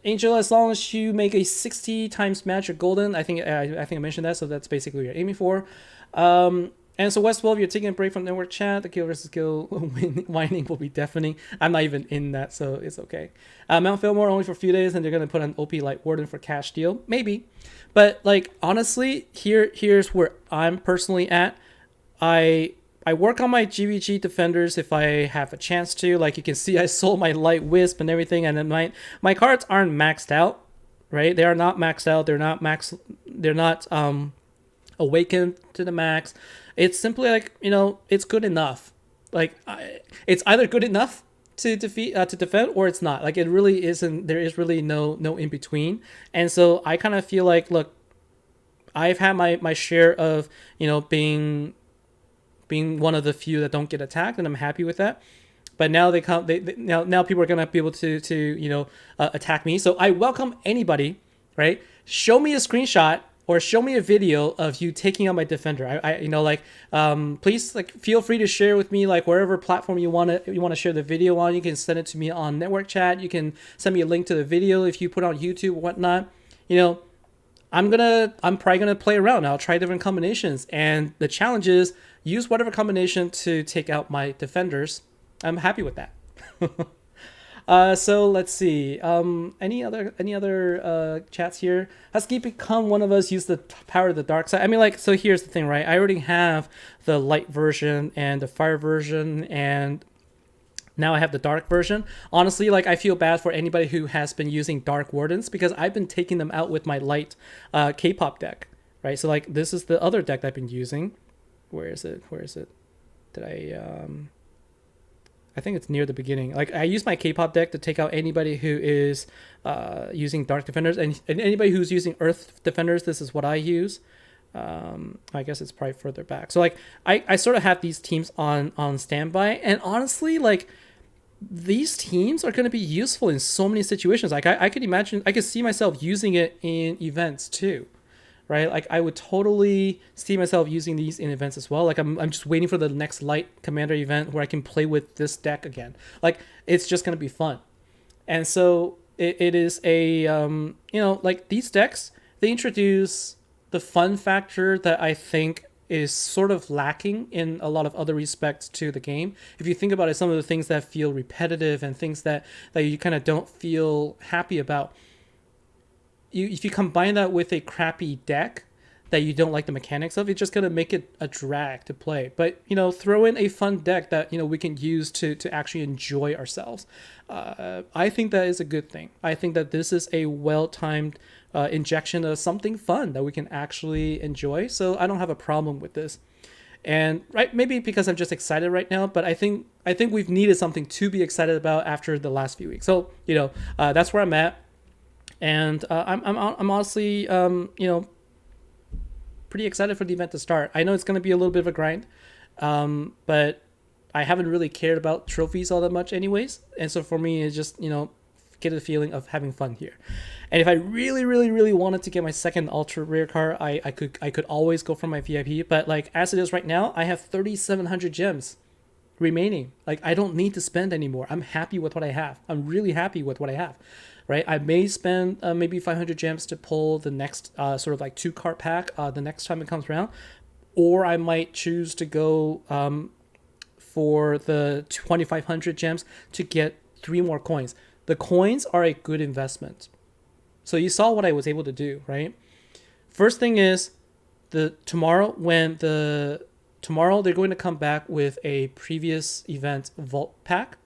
Angel, as long as you make a 60 times match, you're golden. I think I mentioned that. So that's basically what you're aiming for. And so West Wolf, you're taking a break from network chat. The kill versus kill whining will be deafening. I'm not even in that, so it's okay. Mount Fillmore only for a few days, and they're gonna put an OP Light Warden for cash deal, maybe. But like honestly, here's where I'm personally at. I work on my GVG defenders if I have a chance to. Like you can see, I sold my Light Wisp and everything, and then my cards aren't maxed out, right? They are not maxed out. They're not awakened to the max. It's simply like, it's good enough. Like it's either good enough to defend, or it's not. Like it really isn't. There is really no in between. And so I kind of feel like, look, I've had my share of being one of the few that don't get attacked, and I'm happy with that. But now now people are gonna be able to attack me. So I welcome anybody, right? Show me a screenshot or show me a video of you taking out my defender. Please feel free to share with me, like wherever platform you want to share the video on. You can send it to me on network chat. You can send me a link to the video if you put on YouTube or whatnot. I'm probably gonna play around. I'll try different combinations, and the challenge is use whatever combination to take out my defenders. I'm happy with that. So let's see. Any other chats here? Husky, become one of us. Use the power of the dark side. I mean, so here's the thing, right? I already have the light version and the fire version, and now I have the dark version. Honestly, I feel bad for anybody who has been using dark wardens, because I've been taking them out with my light K-pop deck, right? So this is the other deck that I've been using. Where is it? Did I think it's near the beginning. I use my K-pop deck to take out anybody who is using dark defenders, and anybody who's using earth defenders. This is what I use. I guess it's probably further back. So I sort of have these teams on standby, and honestly, these teams are going to be useful in so many situations. I could see myself using it in events too, right? I would totally see myself using these in events as well. I'm just waiting for the next light commander event where I can play with this deck again. It's just going to be fun. And so it is a these decks, they introduce the fun factor that I think is sort of lacking in a lot of other respects to the game. If you think about it, some of the things that feel repetitive and things that you kind of don't feel happy about, if you combine that with a crappy deck that you don't like the mechanics of, it's just going to make it a drag to play. But, throw in a fun deck that, we can use to actually enjoy ourselves. I think that is a good thing. I think that this is a well-timed injection of something fun that we can actually enjoy. So I don't have a problem with this. And maybe because I'm just excited right now, but I think we've needed something to be excited about after the last few weeks. So, that's where I'm at. And I'm honestly, pretty excited for the event to start. I know it's going to be a little bit of a grind, but I haven't really cared about trophies all that much anyways. And so for me, it's just, get a feeling of having fun here. And if I really, really, really wanted to get my second ultra rare card, I could always go for my VIP. But as it is right now, I have 3,700 gems remaining. I don't need to spend anymore. I'm happy with what I have. I'm really happy with what I have. Right, I may spend maybe 500 gems to pull the next sort of 2-card pack the next time it comes around, or I might choose to go for the 2,500 gems to get 3 more coins. The coins are a good investment. So you saw what I was able to do, right? First thing is tomorrow they're going to come back with a previous event vault pack.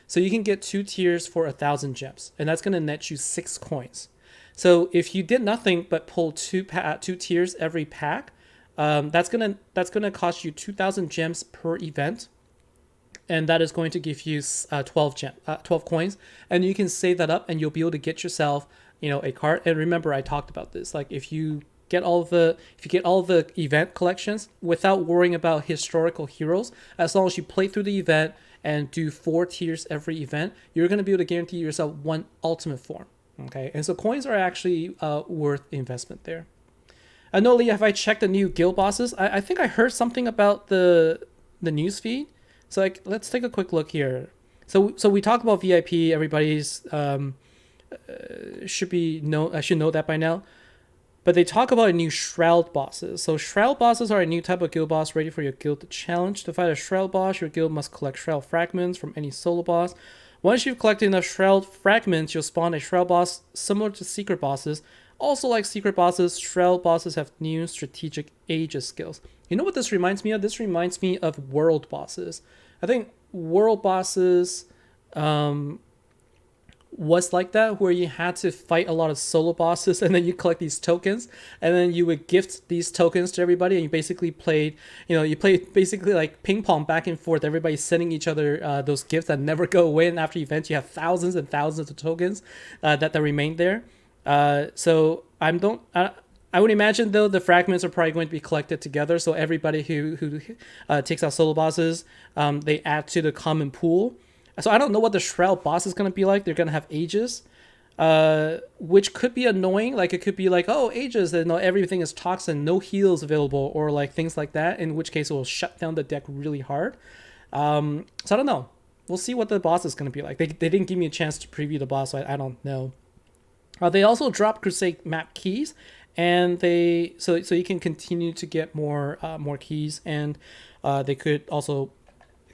So you can get 2 tiers for 1,000 gems, and that's going to net you 6 coins. So if you did nothing but pull 2 tiers every pack, that's gonna cost you 2,000 gems per event, and that is going to give you 12 coins, and you can save that up, and you'll be able to get yourself, a card. And remember, I talked about this. Like if you get all the event collections without worrying about historical heroes, as long as you play through the event and do 4 tiers every event, you're going to be able to guarantee yourself 1 ultimate form. Okay, and so coins are actually worth investment there. I know, Lee, if I checked the new guild bosses, I think I heard something about the news feed. So let's take a quick look here. So we talked about VIP. Everybody's I should know that by now. But they talk about a new Shroud bosses. So Shroud bosses are a new type of guild boss ready for your guild to challenge. To fight a Shroud boss, your guild must collect Shroud fragments from any solo boss. Once you've collected enough Shroud fragments, you'll spawn a Shroud boss similar to Secret bosses. Also, like Secret bosses, Shroud bosses have new strategic Aegis skills. You know what this reminds me of? This reminds me of World bosses. I think World bosses was like that, where you had to fight a lot of solo bosses and then you collect these tokens, and then you would gift these tokens to everybody, and you basically played basically like ping pong back and forth. Everybody's sending each other those gifts that never go away, and after events you have thousands and thousands of tokens that remain there. So I would imagine though the fragments are probably going to be collected together, so everybody who takes out solo bosses, they add to the common pool. So I don't know what the Shroud boss is going to be like. They're going to have Aegis, which could be annoying. Like it could be like, oh, Aegis, and everything is toxin, no heals available, or like things like that, in which case it will shut down the deck really hard. So I don't know. We'll see what the boss is going to be like. They didn't give me a chance to preview the boss, so I don't know. They also dropped Crusade map keys, and so you can continue to get more keys, and they could also,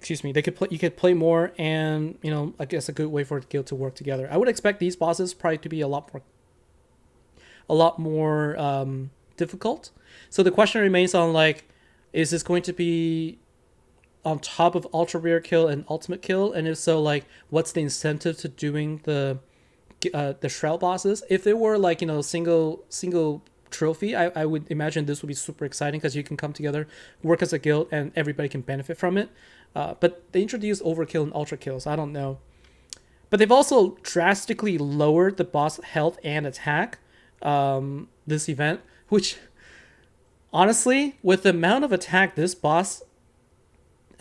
you could play more, and I guess a good way for the guild to work together. I would expect these bosses probably to be a lot more difficult. So the question remains on, like, is this going to be on top of ultra rare kill and ultimate kill, and if so, like, what's the incentive to doing the Shroud bosses? If they were like single trophy, I would imagine this would be super exciting, because you can come together, work as a guild, and everybody can benefit from it. But they introduced overkill and ultra kills. I don't know. But they've also drastically lowered the boss health and attack this event, which honestly, with the amount of attack this boss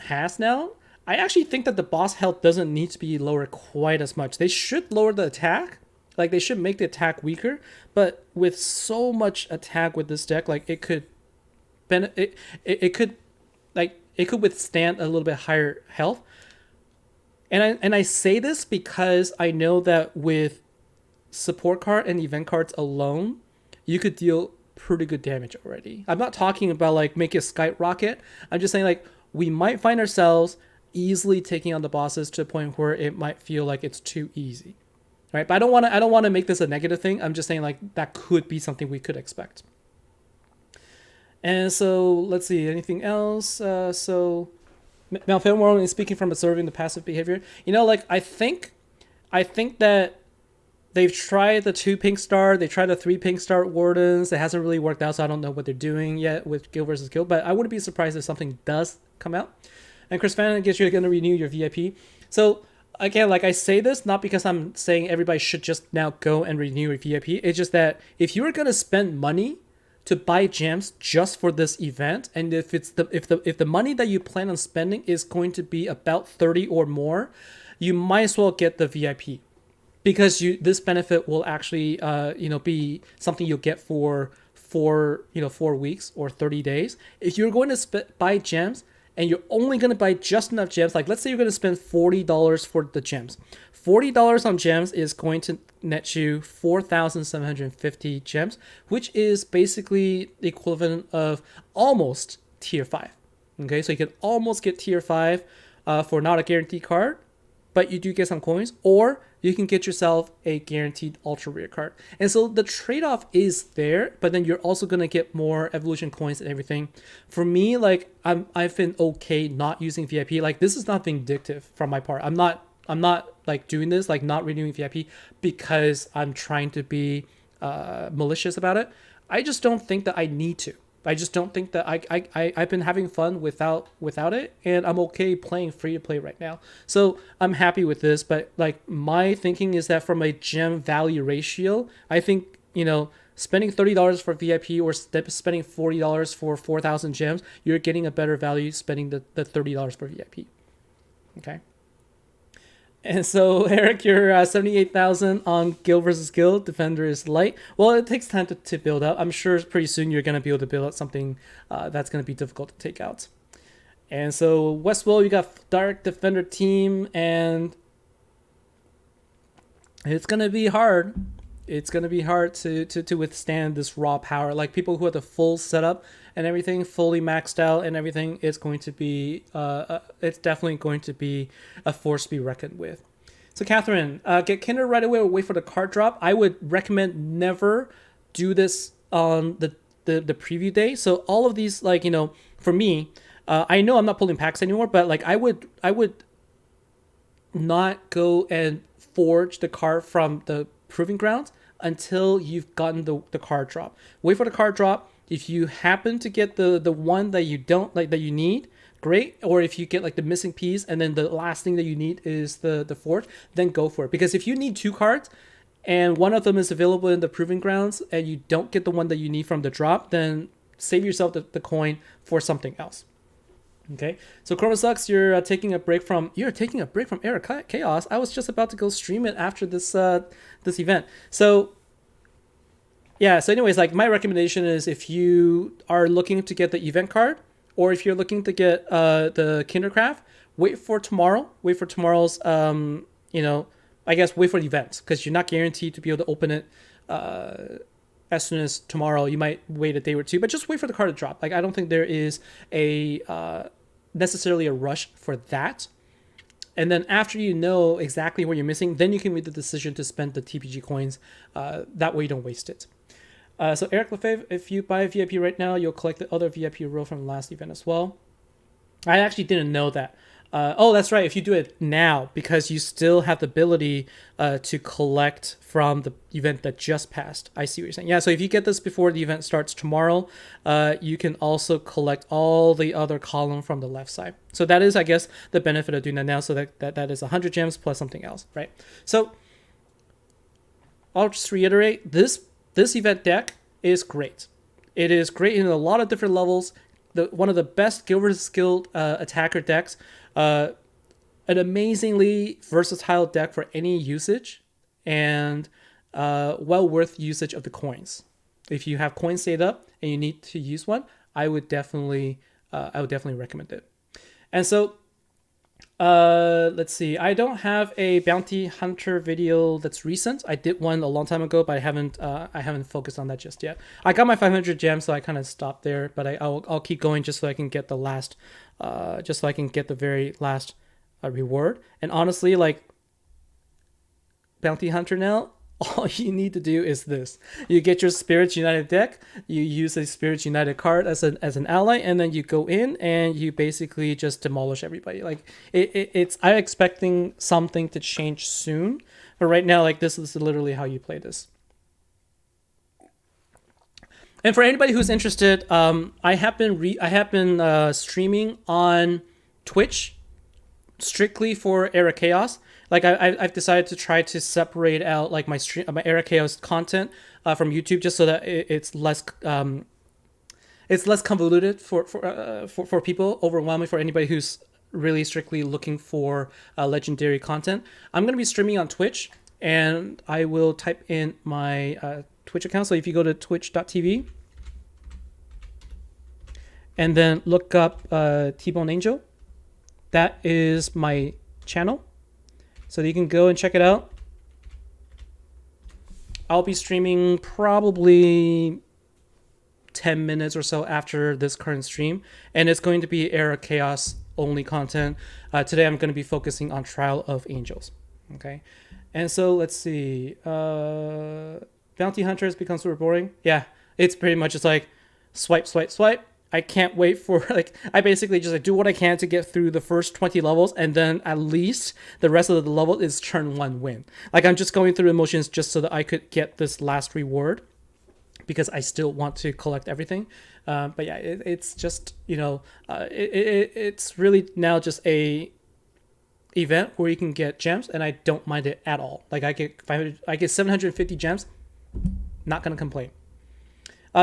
has now, I actually think that the boss health doesn't need to be lowered quite as much. They should lower the attack. Like, they should make the attack weaker. But with so much attack with this deck, like, it could withstand a little bit higher health. And I say this because I know that with support card and event cards alone, you could deal pretty good damage already. I'm not talking about like make it skyrocket. I'm just saying, like, we might find ourselves easily taking on the bosses to a point where it might feel like it's too easy, right? But I don't want to make this a negative thing. I'm just saying, like, that could be something we could expect. And so let's see, anything else? So Malfilmorn is speaking from observing the passive behavior. Like, I think that they've tried the 2 pink star, they tried the 3 pink star wardens. It hasn't really worked out, so I don't know what they're doing yet with guild versus guild, but I wouldn't be surprised if something does come out. And Chris Fan, I guess you're going to renew your VIP. So again, like, I say this not because I'm saying everybody should just now go and renew your VIP. It's just that if you're going to spend money to buy gems just for this event, and if the money that you plan on spending is going to be about 30 or more, you might as well get the VIP, because this benefit will actually be something you'll get for 4 weeks or 30 days. If you're going to buy gems and you're only going to buy just enough gems, like let's say you're going to spend $40 for the gems. $40 on gems is going to net you 4,750 gems, which is basically the equivalent of almost tier 5. Okay, so you can almost get tier 5 for not a guaranteed card. but you do get some coins, or you can get yourself a guaranteed ultra rare card. And so the trade-off is there, but then you're also gonna get more evolution coins and everything. For me, like I've been okay not using VIP. Like this is not vindictive from my part. I'm not like doing this, like not renewing VIP because I'm trying to be malicious about it. I just don't think that I need to. I just don't think that I've been having fun without it, and I'm okay playing free to play right now. So I'm happy with this, but like my thinking is that from a gem value ratio, I think, spending $30 for VIP or spending $40 for 4,000 gems, you're getting a better value spending the $30 for VIP. Okay. And so, Eric, you're 78,000 on Guild versus Guild. Defender is light. Well, it takes time to build up. I'm sure pretty soon you're going to be able to build up something that's going to be difficult to take out. And so, Westwell, you got Dark Defender team, and it's going to be hard. It's going to be hard to withstand this raw power. Like people who have the full setup and everything fully maxed out and everything, it's going to be it's definitely going to be a force to be reckoned with. So Catherine, get Kinder right away or wait for the card drop. I would recommend never do this on the preview day. So all of these, like, for me, I know I'm not pulling packs anymore, but like I would not go and forge the card from the proving grounds until you've gotten the card drop. Wait for the card drop. If you happen to get the one that you don't like, that you need, great. Or if you get like the missing piece and then the last thing that you need is the forge, then go for it. Because if you need 2 cards and one of them is available in the proving grounds and you don't get the one that you need from the drop, then save yourself the coin for something else. Okay, so Chromosucks, you're taking a break from Era Chaos. I was just about to go stream it after this event. So yeah, so anyways, like my recommendation is if you are looking to get the event card, or if you're looking to get the Kindercraft, wait for tomorrow. Wait for tomorrow's I guess wait for the event, because you're not guaranteed to be able to open it as soon as tomorrow. You might wait a day or two, but just wait for the card to drop. Like I don't think there is a necessarily a rush for that. And then after you know exactly what you're missing, then you can make the decision to spend the TPG coins. That way you don't waste it. So Eric Lefebvre, if you buy a VIP right now, you'll collect the other VIP row from the last event as well. I actually didn't know that. Oh, that's right. If you do it now, because you still have the ability to collect from the event that just passed. I see what you're saying. Yeah, so if you get this before the event starts tomorrow, you can also collect all the other column from the left side. So that is, I guess, the benefit of doing that now. So that is 100 gems plus something else, right? So I'll just reiterate, this event deck is great. It is great in a lot of different levels. One of the best Guild vs. Guild attacker decks. An amazingly versatile deck for any usage, and well worth usage of the coins. If you have coins saved up and you need to use one, I would definitely recommend it. And so let's see. I don't have a bounty hunter video that's recent. I did one a long time ago, but I haven't focused on that just yet. I got my 500 gems, so I kind of stopped there. But I'll keep going just so I can get the last, just so I can get the very last reward. And honestly, like bounty hunter now, all you need to do is this. You get your Spirits United deck, you use a Spirits United card as an ally, and then you go in and you basically just demolish everybody. Like it's I'm expecting something to change soon, but right now, like, this is literally how you play this. And for anybody who's interested, I have been streaming on Twitch strictly for Era Chaos. Like I've decided to try to separate out like my Era Chaos content from YouTube, just so that it's less convoluted for people, overwhelming for anybody who's really strictly looking for legendary content. I'm gonna be streaming on Twitch, and I will type in my Twitch account. So if you go to twitch.tv and then look up TBone Angel, that is my channel. So you can go and check it out. I'll be streaming probably 10 minutes or so after this current stream, and it's going to be Era Chaos only content. Today I'm going to be focusing on Trial of Angels. Okay, and so let's see. Bounty Hunters becomes super boring. Yeah, it's pretty much just like swipe, swipe, swipe. I can't wait for I basically just do what I can to get through the first 20 levels, and then at least the rest of the level is turn 1 win. I'm just going through the motions just so that I could get this last reward, because I still want to collect everything. But yeah, it's just it's really now just a event where you can get gems, and I don't mind it at all. I get 750 gems, not gonna complain.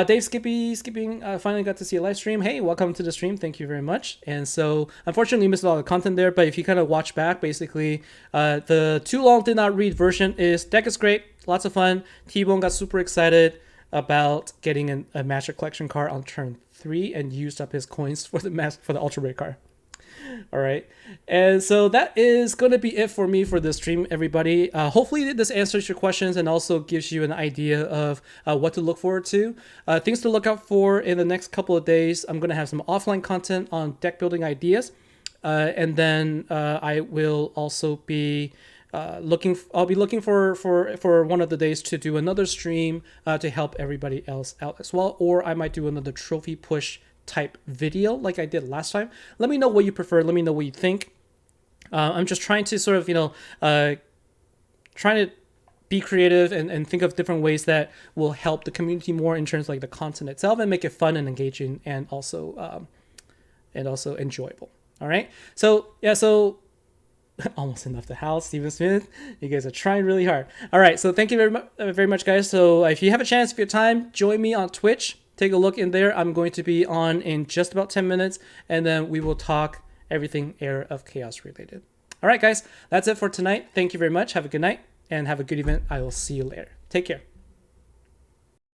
Dave Skipping finally got to see a live stream. Hey, welcome to the stream. Thank you very much. And so, unfortunately, you missed a lot of content there, but if you kind of watch back, basically, the too long did not read version deck is great, lots of fun. TBone got super excited about getting a Master Collection card on turn 3 and used up his coins for the Ultra Rare card. All right, and so that is going to be it for me for this stream, everybody. Hopefully this answers your questions and also gives you an idea of what to look forward to. Things to look out for in the next couple of days. I'm going to have some offline content on deck building ideas, and then I will also be looking for one of the days to do another stream to help everybody else out as well, or I might do another trophy push type video like I did last time. Let me know what you prefer. Let me know what you think. I'm just trying to sort of, trying to be creative and think of different ways that will help the community more in terms of the content itself and make it fun and engaging and also enjoyable. All right. So yeah, almost enough the house, Steven Smith. You guys are trying really hard. All right. So thank you very much, guys. So if you have a chance, if you have time, join me on Twitch. Take a look in there. I'm going to be on in just about 10 minutes, and then we will talk everything Era of Chaos related. All right, guys, that's it for tonight. Thank you very much. Have a good night and have a good event. I will see you later. Take care.